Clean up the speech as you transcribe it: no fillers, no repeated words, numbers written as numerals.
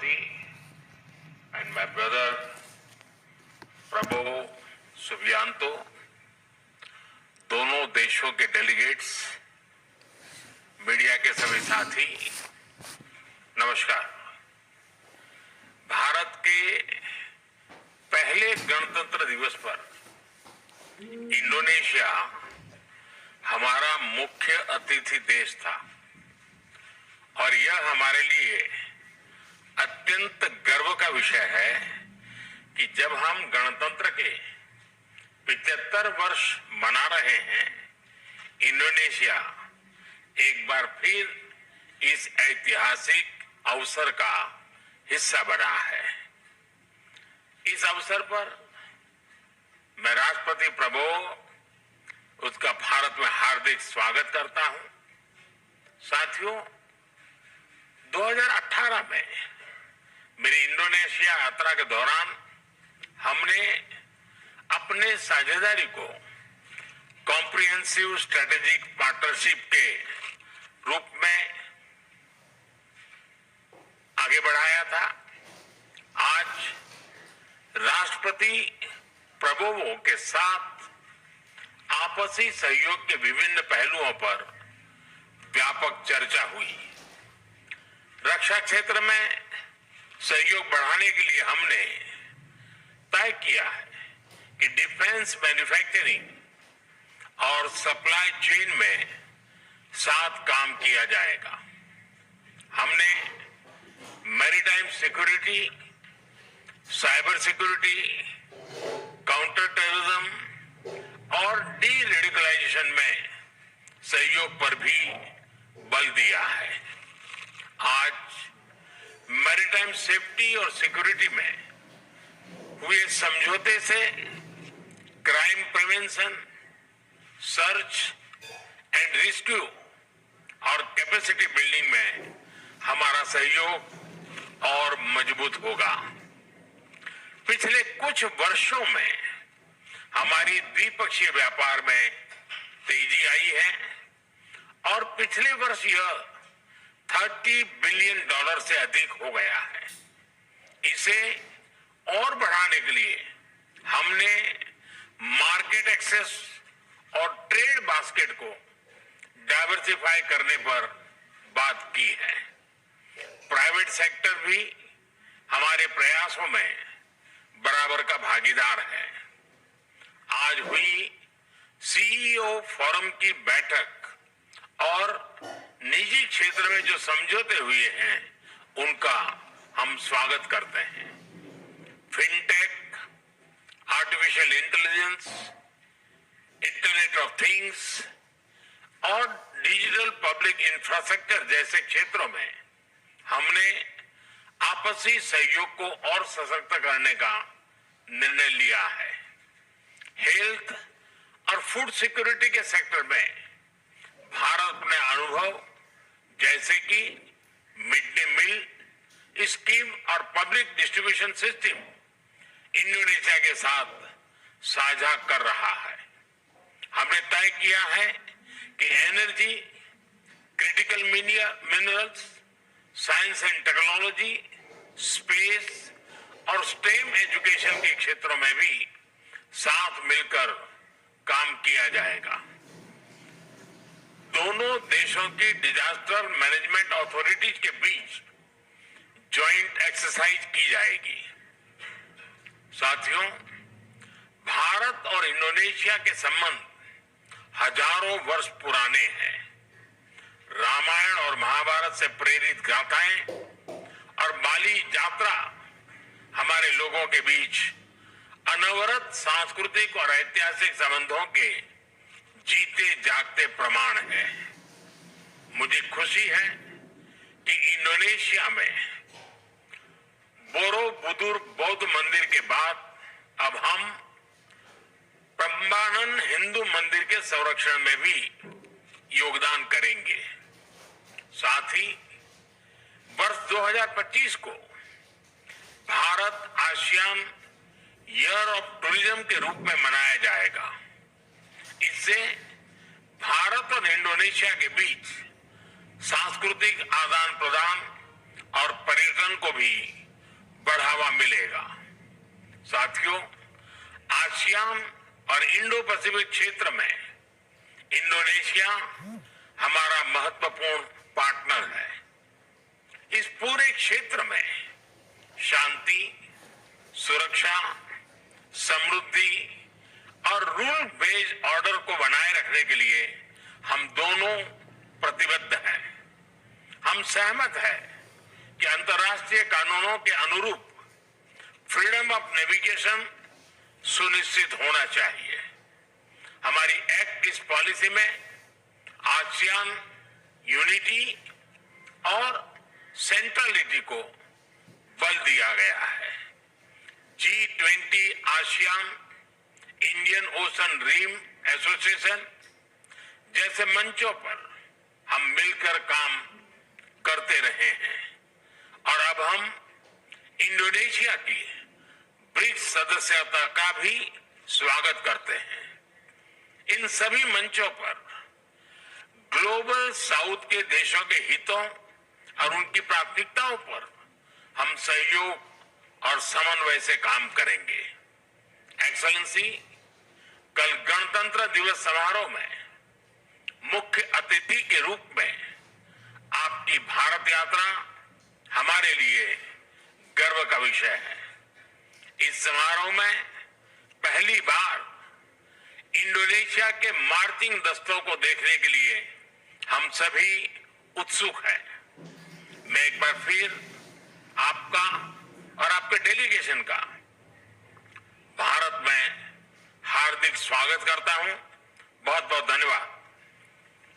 Bharati and my brother Prabhu Subianto, दोनों देशों के डेलीगेट्स, मीडिया के सभी साथी, नमस्कार। भारत के पहले गणतंत्र दिवस पर इंडोनेशिया हमारा मुख्य अतिथि देश था और यह हमारे लिए अत्यंत गर्व का विषय है कि जब हम गणतंत्र के 75 वर्ष मना रहे हैं, इंडोनेशिया एक बार फिर इस ऐतिहासिक अवसर का हिस्सा बना है। इस अवसर पर मैं राष्ट्रपति प्रबोध उसका भारत में हार्दिक स्वागत करता हूं। साथियों, 2018 में मेरी इंडोनेशिया यात्रा के दौरान हमने अपने साझेदारी को कॉम्प्रिहेंसिव स्ट्रेटेजिक पार्टनरशिप के रूप में आगे बढ़ाया था। आज राष्ट्रपति प्रबोवो के साथ आपसी सहयोग के विभिन्न पहलुओं पर व्यापक चर्चा हुई। रक्षा क्षेत्र में सहयोग बढ़ाने के लिए हमने तय किया है कि डिफेंस मैन्युफैक्चरिंग और सप्लाई चेन में साथ काम किया जाएगा। हमने maritime security, cyber security, counter terrorism और डी रेडिकलाइजेशन में सहयोग पर भी बल दिया है। आज मैरीटाइम सेफ्टी और सिक्योरिटी में हुए समझौते से crime prevention, search and rescue और कैपेसिटी बिल्डिंग में हमारा सहयोग और मजबूत होगा। पिछले कुछ वर्षों में हमारी द्विपक्षीय व्यापार में तेजी आई है और पिछले वर्ष यह $30 बिलियन से अधिक हो गया है। इसे और बढ़ाने के लिए हमने मार्केट एक्सेस और ट्रेड बास्केट को डाइवर्सिफाई करने पर बात की है। प्राइवेट सेक्टर भी हमारे प्रयासों में बराबर का भागीदार है। आज हुई सीईओ फोरम की बैठक और निजी क्षेत्र में जो समझौते हुए हैं, उनका हम स्वागत करते हैं। Fintech, artificial intelligence, internet of things और डिजिटल पब्लिक इंफ्रास्ट्रक्चर जैसे क्षेत्रों में हमने आपसी सहयोग को और सशक्त करने का निर्णय लिया है। हेल्थ और फूड सिक्योरिटी के सेक्टर में भारत अपने अनुभव जैसे कि मिड डे मील स्कीम और पब्लिक डिस्ट्रीब्यूशन सिस्टम इंडोनेशिया के साथ साझा कर रहा है। हमने तय किया है कि energy, critical minerals, science and technology, space और स्टेम एजुकेशन के क्षेत्रों में भी साथ मिलकर काम किया जाएगा। दोनों देशों की डिजास्टर मैनेजमेंट अथॉरिटीज के बीच जॉइंट एक्सरसाइज की जाएगी। साथियों, भारत और इंडोनेशिया के संबंध हजारों वर्ष पुराने हैं। रामायण और महाभारत से प्रेरित गाथाएं और बाली यात्रा हमारे लोगों के बीच अनवरत सांस्कृतिक और ऐतिहासिक संबंधों के जीते जागते प्रमाण हैं। मुझे खुशी है कि इंडोनेशिया में बोरोबुदुर बौद्ध मंदिर के बाद अब हम प्रम्बानन हिंदू मंदिर के संरक्षण में भी योगदान करेंगे। साथ ही वर्ष 2025 को Bharat ASEAN year of tourism के रूप में मनाया जाएगा। इससे भारत और इंडोनेशिया के बीच सांस्कृतिक आदान प्रदान और पर्यटन को को भी बढ़ावा मिलेगा। साथियों, आसियान और इंडो पैसिफिक क्षेत्र में इंडोनेशिया हमारा महत्वपूर्ण पार्टनर है। इस पूरे क्षेत्र में शांति, सुरक्षा, समृद्धि और रूल बेस्ड ऑर्डर को बनाए रखने के लिए हम दोनों प्रतिबद्ध हैं। हम सहमत हैं कि अंतर्राष्ट्रीय कानूनों के अनुरूप फ्रीडम ऑफ नेविगेशन सुनिश्चित होना चाहिए। हमारी एक्ट ईस्ट पॉलिसी में आसियान यूनिटी और सेंट्रलिटी को बल दिया गया है। G20 ASEAN Indian Ocean Rim Association जैसे मंचों पर हम मिलकर काम करते रहे हैं और अब हम इंडोनेशिया की ब्रिक्स सदस्यता का भी स्वागत करते हैं। इन सभी मंचों पर ग्लोबल साउथ के देशों के हितों और उनकी प्राथमिकताओं पर हम सहयोग और समन्वय से काम करेंगे। एक्सेलेंसी, कल गणतंत्र दिवस समारोह में मुख्य अतिथि के रूप में आपकी भारत यात्रा हमारे लिए गर्व का विषय है। इस समारोह में पहली बार इंडोनेशिया के मार्चिंग दस्तों को देखने के लिए हम सभी उत्सुक हैं। मैं एक बार फिर आपका और आपके डेलीगेशन का भारत में हार्दिक स्वागत करता हूं। बहुत बहुत धन्यवाद।